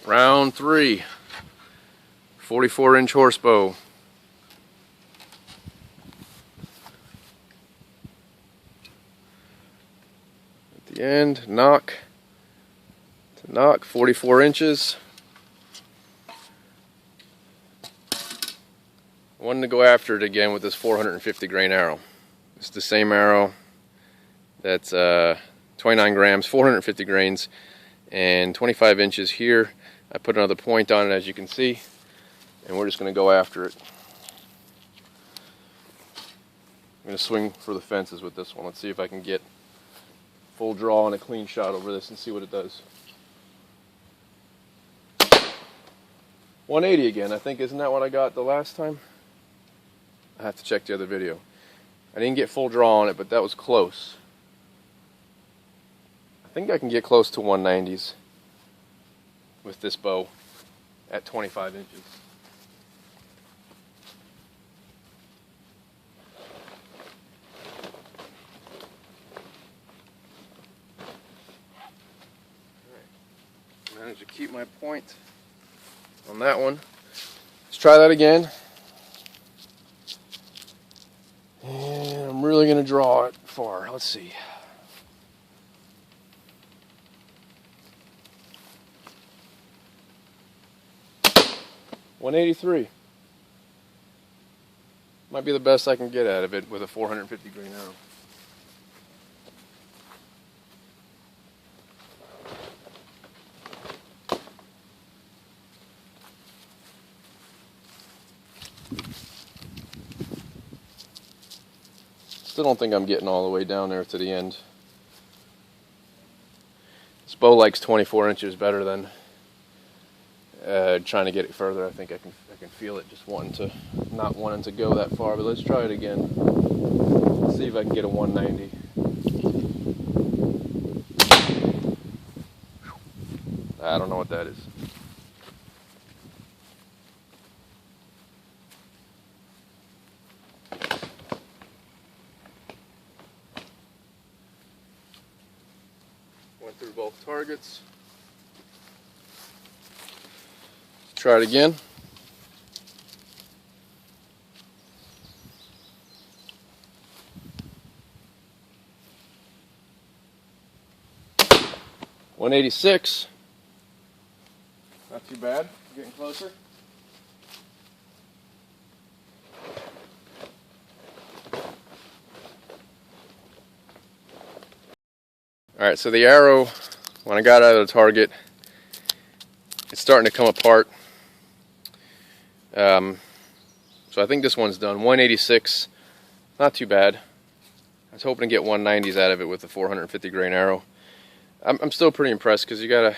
Round 3, 44-inch horsebow. At the end, knock to knock, 44 inches. I wanted to go after it again with this 450 grain arrow. It's the same arrow that's 29 grams, 450 grains, and 25 inches here. I put another point on it, as you can see, and we're just going to go after it. I'm going to swing for the fences with this one. Let's see if I can get full draw and a clean shot over this and see what it does. 180 again, I think. Isn't that what I got the last time? I have to check the other video. I didn't get full draw on it, but that was close. I think I can get close to 190s with this bow at 25 inches. Alright, managed to keep my point on that one. Let's try that again. And I'm really going to draw it far. Let's see. $183. Might be the best I can get out of it with a 450 grain arrow. Still don't think I'm getting all the way down there to the end. This bow likes 24 inches better than trying to get it further. I think I can feel it just not wanting to go that far. But let's try it again. Let's see if I can get a 190. I don't know what that is. Went through both targets. Let's try it again. $186. Not too bad. Getting closer. Alright, so the arrow, when I got out of the target, it's starting to come apart. So I think this one's done. 186, not too bad. I was hoping to get 190s out of it with the 450 grain arrow. I'm still pretty impressed because you gotta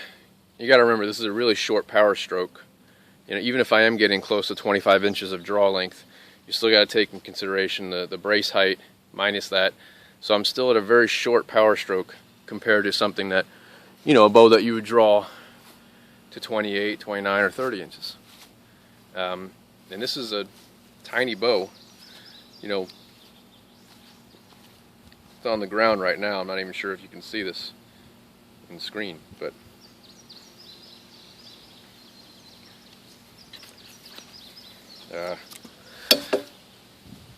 remember this is a really short power stroke. You know, even if I am getting close to 25 inches of draw length, you still got to take in consideration the brace height minus that. So I'm still at a very short power stroke compared to something that, you know, a bow that you would draw to 28, 29, or 30 inches. And this is a tiny bow. You know, it's on the ground right now. I'm not even sure if you can see this in the screen, but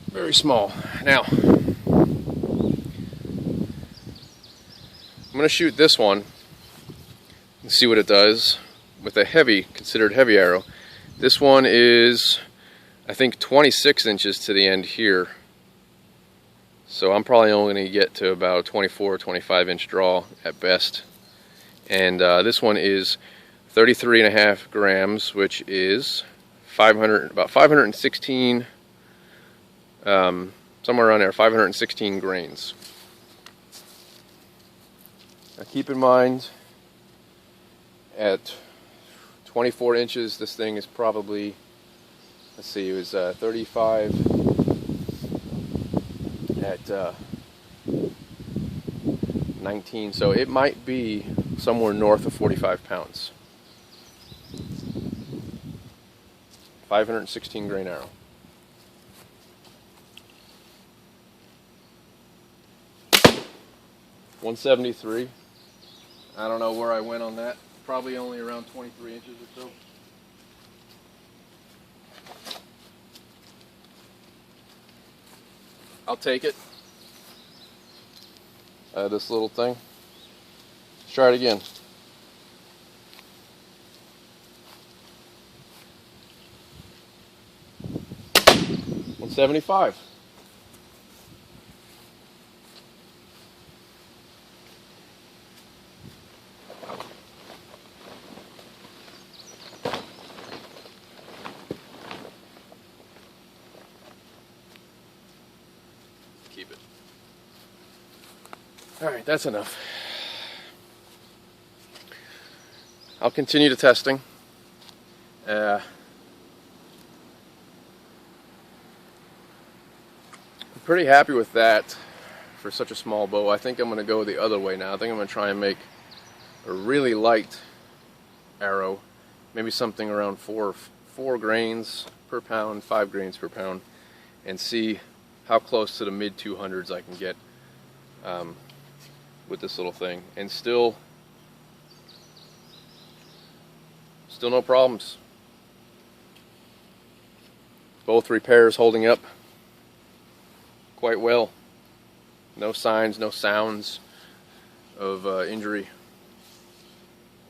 very small. Now, I'm going to shoot this one and see what it does with a considered heavy arrow. This one is, I think, 26 inches to the end here. So I'm probably only going to get to about 24 or 25 inch draw at best. And this one is 33.5 grams, which is about 516, somewhere around there, 516 grains. Now keep in mind, at 24 inches, this thing is probably, let's see, it was 35 at 19, so it might be somewhere north of 45 pounds. 516 grain arrow. $173. I don't know where I went on that. probably only around 23 inches or so. I'll take it. This little thing. Let's try it again. $175. Keep it. All right, that's enough. I'll continue the testing. I'm pretty happy with that for such a small bow. I think I'm going to go the other way now. I think I'm going to try and make a really light arrow, maybe something around 4 grains per pound, 5 grains per pound, and see how close to the mid 200s I can get with this little thing, and still no problems. Both repairs holding up quite well. No signs, no sounds of injury,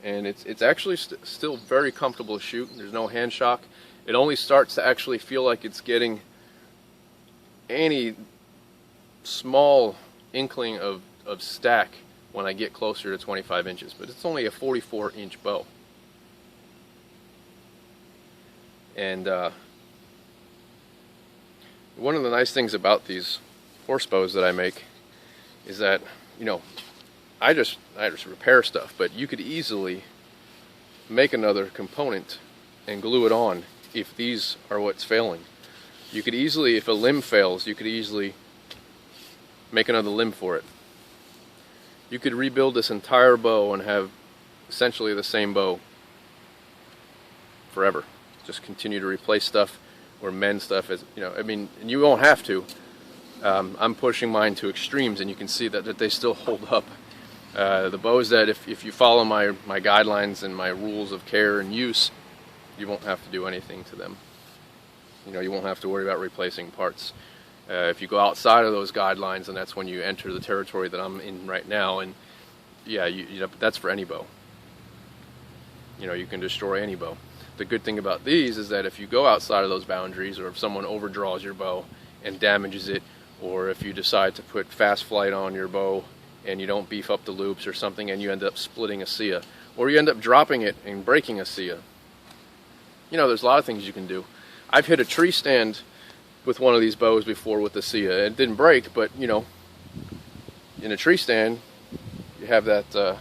and it's actually still very comfortable to shoot. There's no hand shock. It only starts to actually feel like it's getting any small inkling of stack when I get closer to 25 inches, but it's only a 44-inch bow. And one of the nice things about these horsebows that I make is that, you know, I just repair stuff, but you could easily make another component and glue it on if these are what's failing. You could easily, if a limb fails, you could easily make another limb for it. You could rebuild this entire bow and have essentially the same bow forever. Just continue to replace stuff or mend stuff, as you know. I mean, and you won't have to. I'm pushing mine to extremes, and you can see that they still hold up. The bows that if you follow my guidelines and my rules of care and use, you won't have to do anything to them. You know, you won't have to worry about replacing parts. If you go outside of those guidelines, and that's when you enter the territory that I'm in right now. And yeah, you know, that's for any bow. You know, you can destroy any bow. The good thing about these is that if you go outside of those boundaries, or if someone overdraws your bow and damages it, or if you decide to put fast flight on your bow and you don't beef up the loops or something, and you end up splitting a sia, or you end up dropping it and breaking a sia. You know, there's a lot of things you can do. I've hit a tree stand with one of these bows before with the sia. It didn't break, but you know, in a tree stand, you have that,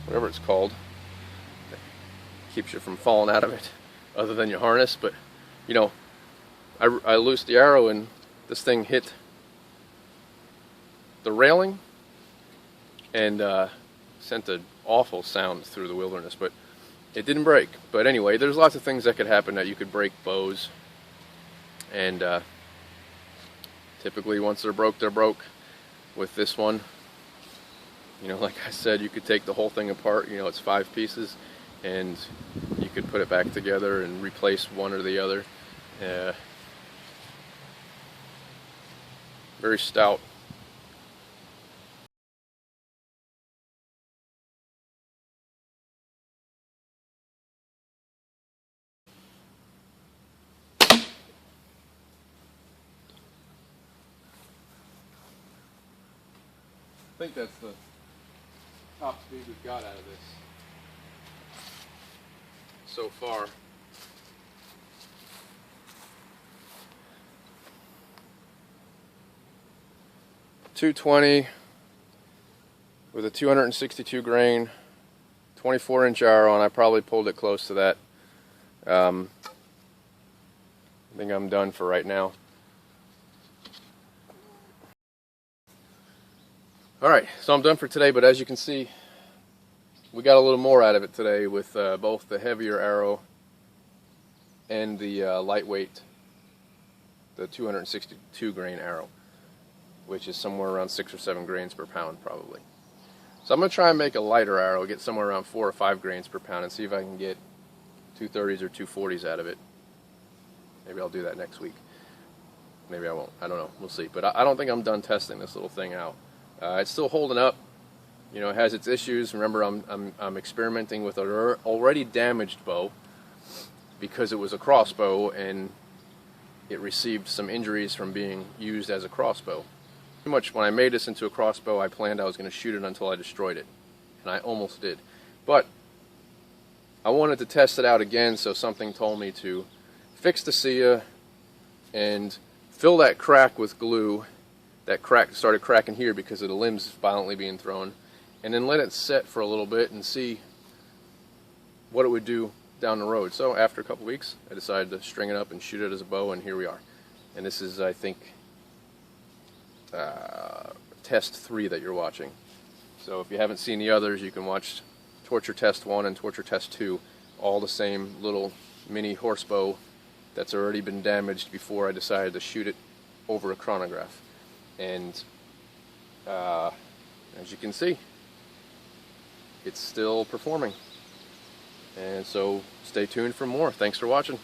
whatever it's called, that keeps you from falling out of it, other than your harness. But you know, I loosed the arrow and this thing hit the railing and sent an awful sound through the wilderness, but it didn't break. But anyway, there's lots of things that could happen that you could break bows, and typically once they're broke, they're broke. With this one, you know, like I said, you could take the whole thing apart. You know, it's 5 pieces, and you could put it back together and replace one or the other. Very stout. I think that's the top speed we've got out of this so far. .220 with a 262 grain, 24-inch arrow, and I probably pulled it close to that. I think I'm done for right now. Alright, so I'm done for today, but as you can see, we got a little more out of it today with both the heavier arrow and the lightweight, the 262 grain arrow, which is somewhere around 6 or 7 grains per pound probably. So I'm going to try and make a lighter arrow, get somewhere around 4 or 5 grains per pound, and see if I can get 230s or 240s out of it. Maybe I'll do that next week. Maybe I won't. I don't know. We'll see. But I don't think I'm done testing this little thing out. It's still holding up. You know, it has its issues. Remember, I'm experimenting with an already damaged bow because it was a crossbow and it received some injuries from being used as a crossbow. Pretty much when I made this into a crossbow, I planned I was going to shoot it until I destroyed it, and I almost did. But I wanted to test it out again, so something told me to fix the Sia and fill that crack with glue. That crack started cracking here because of the limbs violently being thrown, and then let it set for a little bit and see what it would do down the road. So after a couple weeks, I decided to string it up and shoot it as a bow, and here we are. And this is, I think, test 3 that you're watching. So if you haven't seen the others, you can watch Torture Test 1 and Torture Test 2, all the same little mini horsebow that's already been damaged before I decided to shoot it over a chronograph. And as you can see, it's still performing. And so stay tuned for more. Thanks for watching.